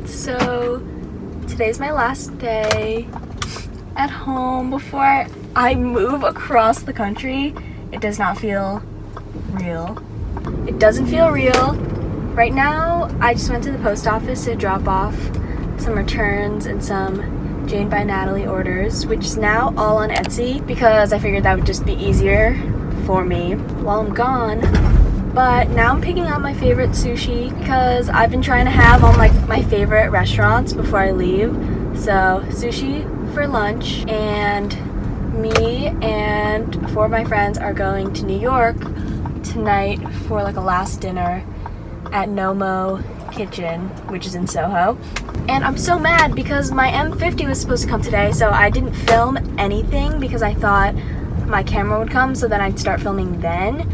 So today's my last day at home before I move across the country. It does not feel real. It doesn't feel real. Right now, I just went to the post office to drop off some returns and some Jane by Natalie orders, which is now all on Etsy because I figured that would just be easier for me while I'm gone. But now I'm picking out my favorite sushi because I've been trying to have all my favorite restaurants before I leave. So sushi for lunch, and me and 4 of my friends are going to New York tonight for like a last dinner at Nomo Kitchen, which is in Soho. And I'm so mad because my M50 was supposed to come today, so I didn't film anything because I thought my camera would come so then I'd start filming then.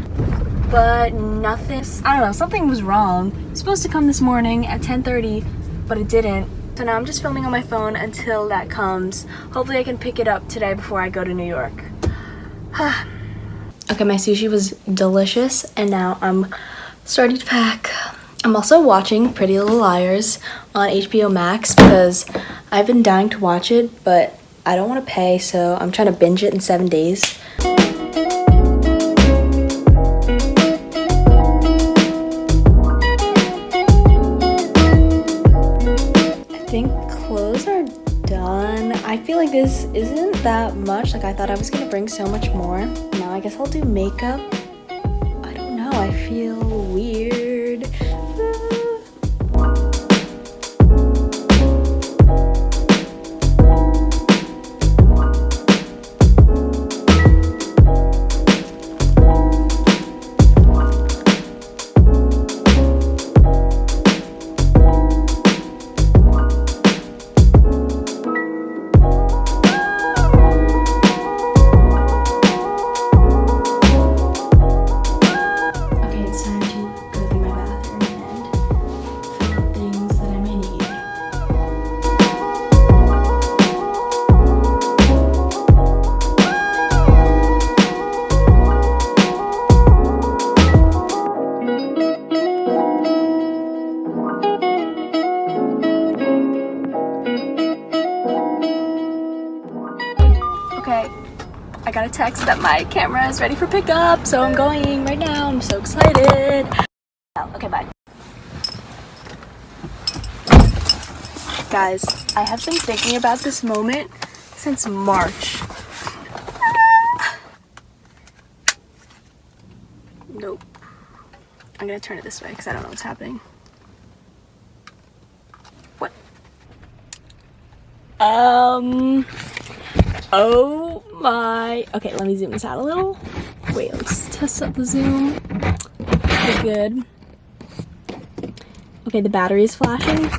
But nothing, I don't know, something was wrong. It was supposed to come this morning at 10:30, but it didn't. So now I'm just filming on my phone until that comes. Hopefully I can pick it up today before I go to New York. Okay, my sushi was delicious and now I'm starting to pack. I'm also watching Pretty Little Liars on HBO Max because I've been dying to watch it, but I don't want to pay, so I'm trying to binge it in 7 days. I think clothes are done. I feel like this isn't that much. Like, I thought I was gonna bring so much more. Now I guess I'll do makeup. I don't know, I feel weird. Okay, I got a text that my camera is ready for pickup, so I'm going right now. I'm so excited. Okay, bye. Guys, I have been thinking about this moment since March. Nope. I'm gonna turn it this way because I don't know what's happening. What? Oh my. Okay, let me zoom this out a little. Wait, let's test out the zoom. Okay, good. Okay, the battery is flashing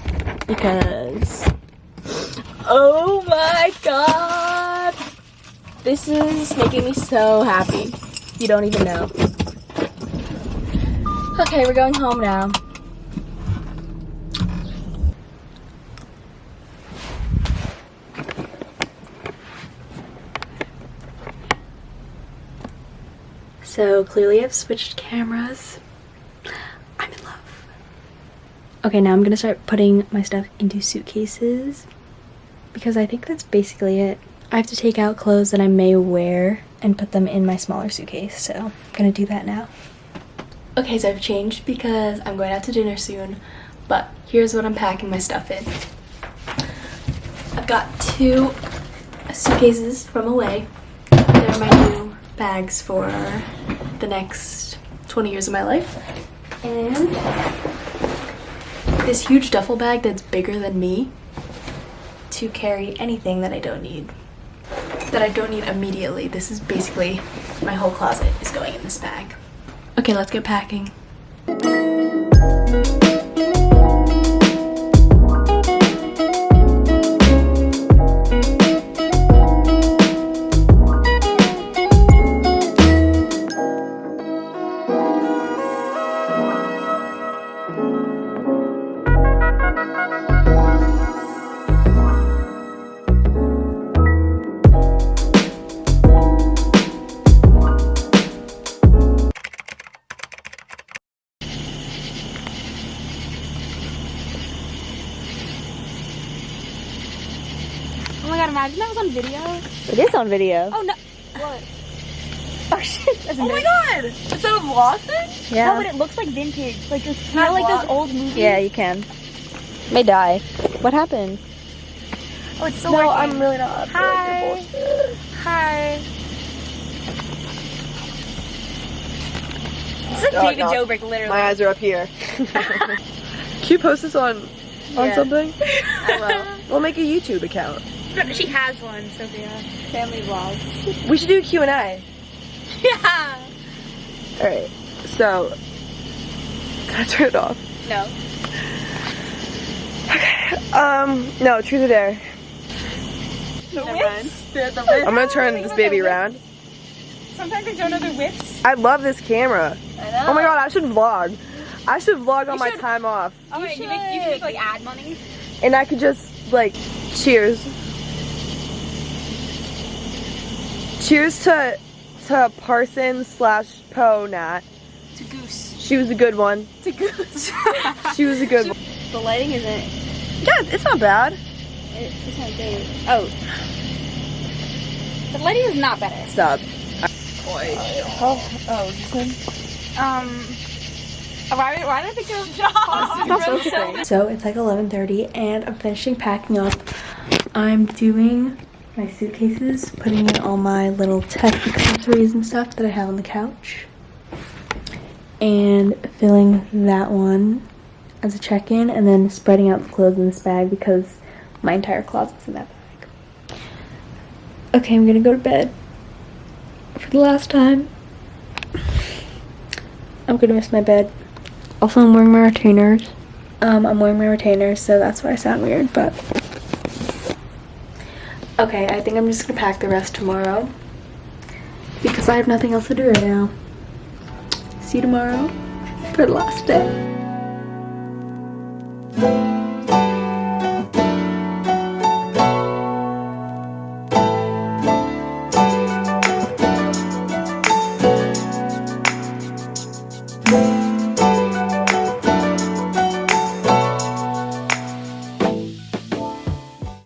because, oh my god, this is making me so happy. You don't even know. Okay, we're going home now. So clearly I've switched cameras. I'm in love. Okay, now I'm gonna start putting my stuff into suitcases because I think that's basically it. I have to take out clothes that I may wear and put them in my smaller suitcase, so I'm gonna do that now. Okay, so I've changed because I'm going out to dinner soon, but here's what I'm packing my stuff in. I've got 2 suitcases from Away. They're my new bags for the next 20 years of my life. And this huge duffel bag that's bigger than me to carry anything that I don't need. That I don't need immediately. This is basically my whole closet is going in this bag. Okay, let's get packing. imagine that was on video. It is on video. Oh no. What? Oh shit. That's Oh my god! Is that a vlog thing? Yeah. No, but it looks like vintage. Like, you know, like those old movies? Yeah, you can. May die. What happened? Oh, it's still No, working. I'm really not. Hi. Hi. This is a Oh, David no. Dobrik, literally. My eyes are up here. Can you post this on Yeah. something? I will. We'll make a YouTube account. She has one, Sophia. Family vlogs. We should do a Q&A. Yeah. Alright, so... Can I turn it off? No. No, truth or dare. The whips? I'm gonna turn this baby around. Sometimes they don't know the whips. I love this camera. I know. Oh my god, I should vlog. I should vlog on my should. time off. Oh, wait, you can make like ad money? And I could just, like, cheers. Cheers to Parson/Poe Nat. To Goose. She was a good one. To Goose. She was a good one. The lighting isn't... Yeah, it's not bad. It's not good. Oh. The lighting is not better. Stop. Why did I think it was Josh? So it's like 11:30 and I'm finishing packing up. I'm doing my suitcases, putting in all my little tech accessories and stuff that I have on the couch. And filling that one as a check-in and then spreading out the clothes in this bag because my entire closet's in that bag. Okay, I'm gonna go to bed for the last time. I'm gonna miss my bed. Also, I'm wearing my retainers. I'm wearing my retainers, so that's why I sound weird, but... Okay, I think I'm just gonna pack the rest tomorrow because I have nothing else to do right now. See you tomorrow for the last day.